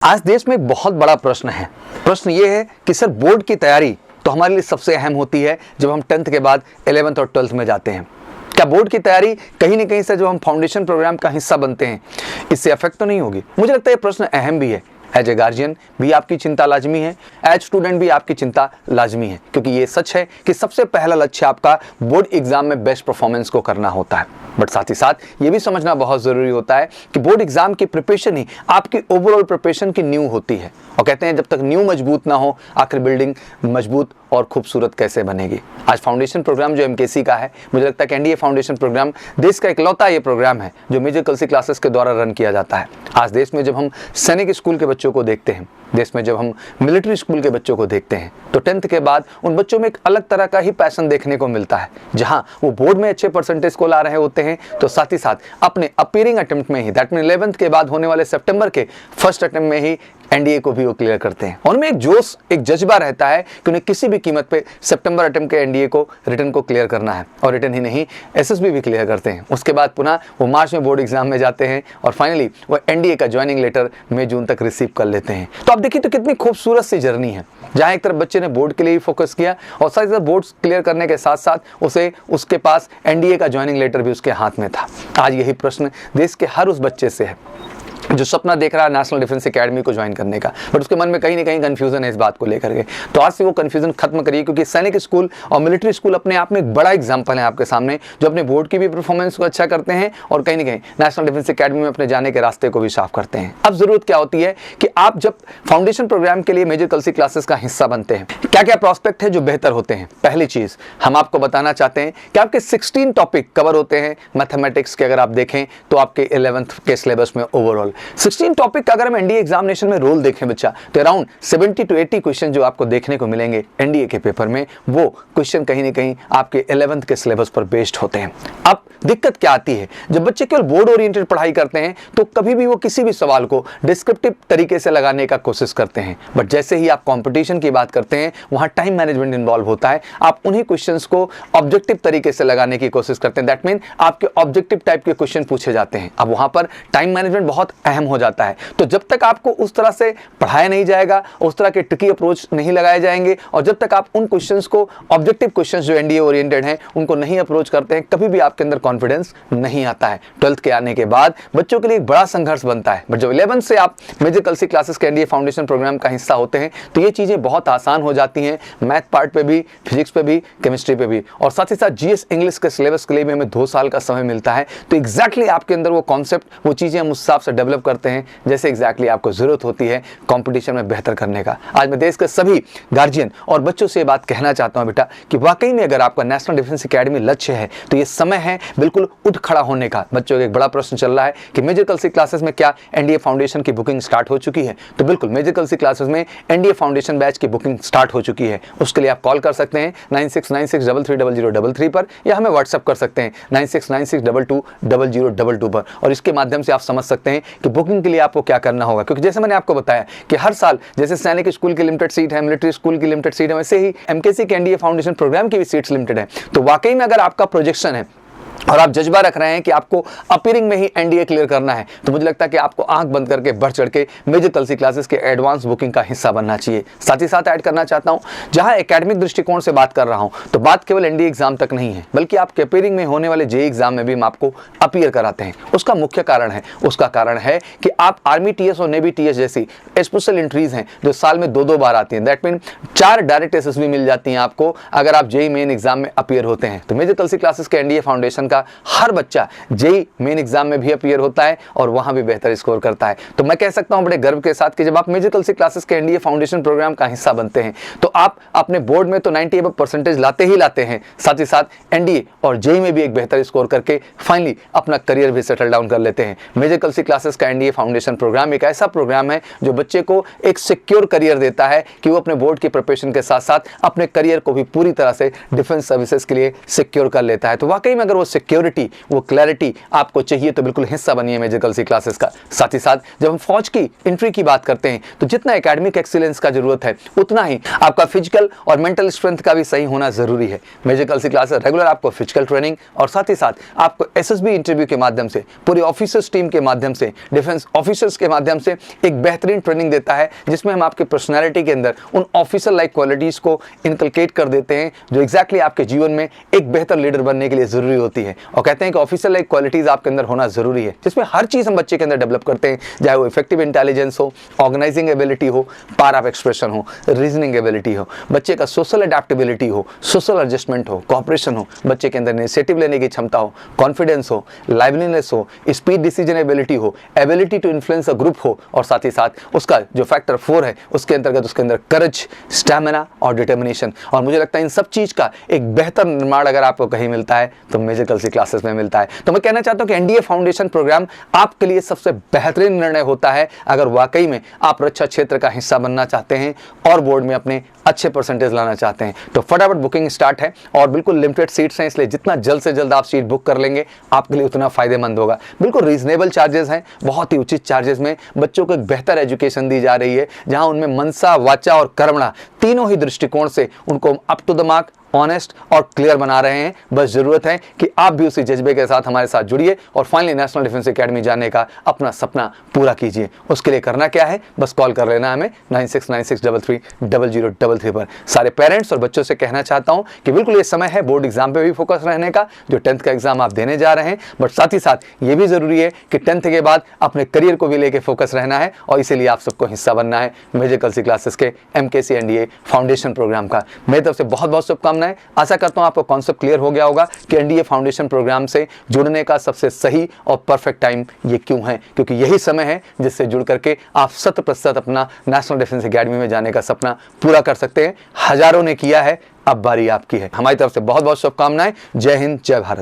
आज देश में एक बहुत बड़ा प्रश्न है। प्रश्न ये है कि सर बोर्ड की तैयारी तो हमारे लिए सबसे अहम होती है जब हम 10th के बाद 11th और 12th में जाते हैं। क्या बोर्ड की तैयारी कहीं ना कहीं से जब हम फाउंडेशन प्रोग्राम का हिस्सा बनते हैं इससे अफेक्ट तो नहीं होगी? मुझे लगता है ये प्रश्न अहम भी है। एज ए गार्जियन भी आपकी चिंता लाजमी है, एज स्टूडेंट भी आपकी चिंता लाजमी है, क्योंकि ये सच है कि सबसे पहला लक्ष्य आपका बोर्ड एग्जाम में बेस्ट परफॉर्मेंस को करना होता है। बट साथ ही साथ ये भी समझना बहुत ज़रूरी होता है कि बोर्ड एग्जाम की प्रिपरेशन ही आपकी ओवरऑल प्रिपरेशन की नींव होती है। और कहते हैं जब तक नींव मजबूत ना हो आखिर बिल्डिंग मजबूत और खूबसूरत कैसे बनेगी। आज फाउंडेशन प्रोग्राम जो एमकेसी का है, मुझे लगता है कि एनडीए फाउंडेशन प्रोग्राम देश का इकलौता ये प्रोग्राम है जो मेजर कलसी क्लासेस के द्वारा रन किया जाता है। आज देश में जब हम सैनिक स्कूल के बच्चों को देखते हैं, देश में जब हम मिलिट्री स्कूल के बच्चों को देखते हैं, तो 10th के बाद उन बच्चों में एक अलग तरह का ही पैशन देखने को मिलता है। जहां वो बोर्ड में अच्छे परसेंटेज को ला रहे होते हैं तो साथ ही साथ अपने अपीयरिंग अटेम्प्ट में ही, दैट मीन 11th के बाद होने वाले सितंबर के फर्स्ट अटेम्प्ट में ही एनडीए को भी वो क्लियर करते हैं। उनमें एक जोश, एक जज्बा रहता है कि उन्हें किसी भी कीमत पे सितंबर अटेम्प्ट के एनडीए को रिटर्न को क्लियर करना है। और रिटर्न ही नहीं, एसएसबी भी क्लियर करते हैं। उसके बाद पुनः वो मार्च में बोर्ड एग्जाम में जाते हैं और फाइनली वो एनडीए का ज्वाइनिंग लेटर मई जून तक रिसीव कर लेते हैं। तो आप देखिए तो कितनी खूबसूरत सी जर्नी है, जहाँ एक तरफ बच्चे ने बोर्ड के लिए ही फोकस किया और साथ ही साथ बोर्ड क्लियर करने के साथ साथ उसे उसके पास एनडीए का ज्वाइनिंग लेटर भी उसके हाथ में था। आज यही प्रश्न देश के हर उस बच्चे से है जो सपना देख रहा है नेशनल डिफेंस एकेडमी को ज्वाइन करने का, बट उसके मन में कहीं ना कहीं कंफ्यूजन है इस बात को लेकर के। तो आज से वो कंफ्यूजन खत्म करिए, क्योंकि सैनिक स्कूल और मिलिट्री स्कूल अपने आप में एक बड़ा एग्जांपल है आपके सामने, जो अपने बोर्ड की भी परफॉर्मेंस को अच्छा करते हैं और कहीं ना कहीं नेशनल डिफेंस एकेडमी में अपने जाने के रास्ते को भी साफ करते हैं। अब जरूरत क्या होती है कि आप जब फाउंडेशन प्रोग्राम के लिए मेजर कलसी क्लासेस का हिस्सा बनते हैं, क्या क्या प्रोस्पेक्ट है जो बेहतर होते हैं। पहली चीज हम आपको बताना चाहते हैं कि आपके 16 टॉपिक कवर होते हैं मैथमेटिक्स के। अगर आप देखें तो आपके 11th के सिलेबस में ओवरऑल 16 टॉपिक का अगर हम एनडीए एग्जामिनेशन में रोल देखें बच्चा, तो अराउंड 70 to 80 क्वेश्चन जो आपको देखने को मिलेंगे एनडीए के पेपर में, वो क्वेश्चन कहीं ना कहीं आपके 11th के सिलेबस पर बेस्ड होते हैं। अब दिक्कत क्या आती है, जब बच्चे केवल बोर्ड ओरिएंटेड पढ़ाई करते हैं तो कभी भी वो किसी भी सवाल को डिस्क्रिप्टिव तरीके से लगाने का कोशिश करते हैं, बट जैसे ही आप कंपटीशन की बात करते हैं वहां टाइम मैनेजमेंट इन्वॉल्व होता है। आप उन्हीं क्वेश्चंस को ऑब्जेक्टिव तरीके से लगाने की कोशिश करते हैं, दैट मीन आपके ऑब्जेक्टिव टाइप के क्वेश्चन पूछे जाते हैं। अब वहां पर टाइम मैनेजमेंट बहुत अहम हो जाता है। तो जब तक आपको उस तरह से पढ़ाया नहीं जाएगा, उस तरह के ट्रिकी अप्रोच नहीं लगाए जाएंगे, और जब तक आप उन क्वेश्चंस को, ऑब्जेक्टिव क्वेश्चंस जो एनडीए ओरिएंटेड हैं, उनको नहीं अप्रोच करते हैं, कभी भी आपके अंदर कॉन्फिडेंस नहीं आता है। 12th के आने के बाद बच्चों के लिए एक बड़ा संघर्ष बनता है, बट जब 11th से आप मेजर कलसी क्लासेस के एनडीए फाउंडेशन प्रोग्राम का हिस्सा होते हैं तो ये चीजें बहुत आसान हो जाती हैं। मैथ पार्ट पे भी, फिजिक्स पे भी, केमिस्ट्री पे भी, और साथ ही साथ जीएस इंग्लिश के सिलेबस के लिए भी हमें 2 साल का समय मिलता है। तो एग्जैक्टली आपके अंदर वो कॉन्सेप्ट, वो चीजें हम उस हिसाब से डेवलप करते हैं जैसे एग्जैक्टली आपको जरूरत होती है कंपटीशन में बेहतर करने का। आज मैं देश के सभी गार्जियन और बच्चों से ये बात कहना चाहता हूं बेटा कि वाकई में अगर आपका नेशनल डिफेंस एकेडमी लक्ष्य है तो ये समय है बिल्कुल उठ खड़ा होने का। बच्चों का एक बड़ा प्रश्न चल रहा है कि मेजर कलसी क्लासेस में क्या एनडीए फाउंडेशन की बुकिंग स्टार्ट हो चुकी है? तो बिल्कुल मेजर कलसी क्लासेस में एनडीए फाउंडेशन बैच की बुकिंग स्टार्ट हो चुकी है। उसके लिए आप कॉल कर सकते हैं 9696330033 पर, या हमें व्हाट्सएप कर सकते हैं 9696220022 पर, और इसके माध्यम से आप समझ सकते हैं कि बुकिंग के लिए आपको क्या करना होगा। क्योंकि जैसे मैंने आपको बताया कि हर साल जैसे सैनिक स्कूल की लिमिटेड सीट है, मिलिट्री स्कूल की लिमिटेड सीट है, वैसे ही एमकेसी के एनडीए फाउंडेशन प्रोग्राम की भी सीट्स लिमिटेड है। तो वाकई में अगर आपका प्रोजेक्शन है और आप जज्बा रख रहे हैं कि आपको अपीयरिंग में ही एनडीए क्लियर करना है, तो मुझे लगता है कि आपको आंख बंद करके बढ़ चढ़ के मेजर कलसी क्लासेस के एडवांस बुकिंग का हिस्सा बनना चाहिए। साथ ही साथ ऐड करना चाहता हूं, जहां एकेडमिक दृष्टिकोण से बात कर रहा हूं तो बात केवल एनडीए एग्जाम तक नहीं है, बल्कि आपके अपीयरिंग में होने वाले जेईई एग्जाम में भी हम आपको अपीयर कराते हैं। उसका मुख्य कारण है, कि आप आर्मी टीएस और नेवी टीएस जैसी स्पेशल एंट्रीज हैं जो साल में 2-2 बार आती हैं, दैट मीन 4 डायरेक्ट एसएसबी मिल जाती हैं आपको अगर आप जेईई मेन एग्जाम में अपीयर होते हैं। तो मेजर कलसी क्लासेस के एनडीए फाउंडेशन का हर बच्चा जेईई मेन एग्जाम में भी अपीयर होता है और वहां भी बेहतर स्कोर करता है। तो मैं कह सकता हूं बड़े गर्व के साथ कि जब आप मेजर कलसी क्लासेस के एनडीए फाउंडेशन प्रोग्राम का हिस्सा बनते हैं तो आप अपने बोर्ड में तो 90 अबव परसेंटेज लाते ही लाते हैं, साथ ही साथ एनडीए और जेईई में भी एक बेहतर स्कोर करके फाइनली अपना करियर भी सेटल डाउन कर लेते हैं। मेजर कलसी क्लासेस का एनडीए फाउंडेशन प्रोग्राम एक ऐसा प्रोग्राम है जो बच्चे को एक सिक्योर करियर देता है कि वो अपने बोर्ड की प्रिपरेशन के साथ साथ अपने करियर को भी पूरी तरह से डिफेंस सर्विसेज के लिए सिक्योर कर लेता है। तो वाकई में अगर वो सिक्योर सिक्योरिटी, वो क्लैरिटी आपको चाहिए तो बिल्कुल हिस्सा बनिए मेजर गर्ल्स क्लासेस का। साथ ही साथ जब हम फौज की एंट्री की बात करते हैं तो जितना एकेडमिक एक्सीलेंस का जरूरत है उतना ही आपका फिजिकल और मेंटल स्ट्रेंथ का भी सही होना जरूरी है। मेजर गर्ल्स क्लासेस रेगुलर आपको फिजिकल ट्रेनिंग और साथ ही साथ आपको एसएसबी इंटरव्यू के माध्यम से, पूरी ऑफिसर्स टीम के माध्यम से, डिफेंस ऑफिसर्स के माध्यम से एक बेहतरीन ट्रेनिंग देता है, जिसमें हम आपके पर्सनैलिटी के अंदर उन ऑफिसर लाइक क्वालिटीज को इनकलकेट कर देते हैं जो एग्जैक्टली आपके जीवन में एक बेहतर लीडर बनने के लिए जरूरी होती है। और कहते हैं कि ऑफिसर लाइक क्वालिटीज आपके अंदर होना जरूरी है, जिसमें हर चीज हम बच्चे के अंदर डेवलप करते हैं, चाहे वो इफेक्टिव इंटेलिजेंस हो, ऑर्गेनाइजिंग एबिलिटी हो, पावर ऑफ एक्सप्रेशन हो, रीजनिंग एबिलिटी हो, बच्चे का सोशल अडेप्टेबिलिटी हो, सोशल एडजस्टमेंट हो, कॉपरेशन हो, बच्चे के अंदर इनिशिएटिव लेने की क्षमता हो, कॉन्फिडेंस हो, लाइवलीनेस हो, स्पीड डिसीजन एबिलिटी हो, ability to influence a group हो, और साथ ही साथ उसका जो फैक्टर 4 है उसके अंतर्गत उसके अंदर करेज, स्टैमिना और डिटर्मिनेशन। और मुझे लगता है इन सब चीज का एक बेहतर निर्माण अगर आपको कहीं मिलता है तो मेजर गर्ल्स क्लासेस में मिलता है। तो मैं कहना चाहता हूं कि एनडीए फाउंडेशन प्रोग्राम आपके लिए सबसे बेहतरीन निर्णय होता है अगर वाकई में आप रक्षा क्षेत्र का हिस्सा बनना चाहते हैं और बोर्ड में अपने अच्छे परसेंटेज लाना चाहते हैं। तो फटाफट बुकिंग स्टार्ट है और बिल्कुल लिमिटेड सीट्स हैं, इसलिए जितना जल्द से जल्द आप सीट बुक कर लेंगे आपके लिए उतना फायदेमंद होगा। बिल्कुल रीजनेबल चार्जेस हैं, बहुत ही उचित चार्जेस में बच्चों को एक बेहतर एजुकेशन दी जा रही है, जहां उनमें मनसा, वाचा और कर्मणा तीनों ही दृष्टिकोण से उनको up to the mark, honest और क्लियर बना रहे हैं। बस जरूरत है कि आप भी उसी जज्बे के साथ हमारे साथ जुड़िए और फाइनली नेशनल डिफेंस एकेडमी जाने का अपना सपना पूरा कीजिए। उसके लिए करना क्या है, बस कॉल कर लेना हमें 9696330033 पर। सारे पेरेंट्स और बच्चों से कहना चाहता हूं कि बिल्कुल ये समय है बोर्ड एग्जाम पे भी फोकस रहने का, जो 10th का एग्जाम आप देने जा रहे हैं, बट साथ ही साथ ये भी जरूरी है कि 10th के बाद अपने करियर को भी लेके फोकस रहना है, और इसीलिए आप सबको हिस्सा बनना है मेजर गर्ल्स क्लासेस के MKC NDA फाउंडेशन प्रोग्राम का। मेरी तरफ से बहुत बहुत शुभकामनाएं। आशा करता हूं आपको कॉन्सेप्ट क्लियर हो गया होगा कि एनडीए फाउंडेशन प्रोग्राम से जुड़ने का सबसे सही और परफेक्ट टाइम ये क्यों है, क्योंकि यही समय है जिससे जुड़ करके आप 100% अपना नेशनल डिफेंस एकेडमी में जाने का सपना पूरा कर सकते हैं। हजारों ने किया है, अब बारी आपकी है। हमारी तरफ से बहुत बहुत शुभकामनाएं। जय हिंद, जय भारत।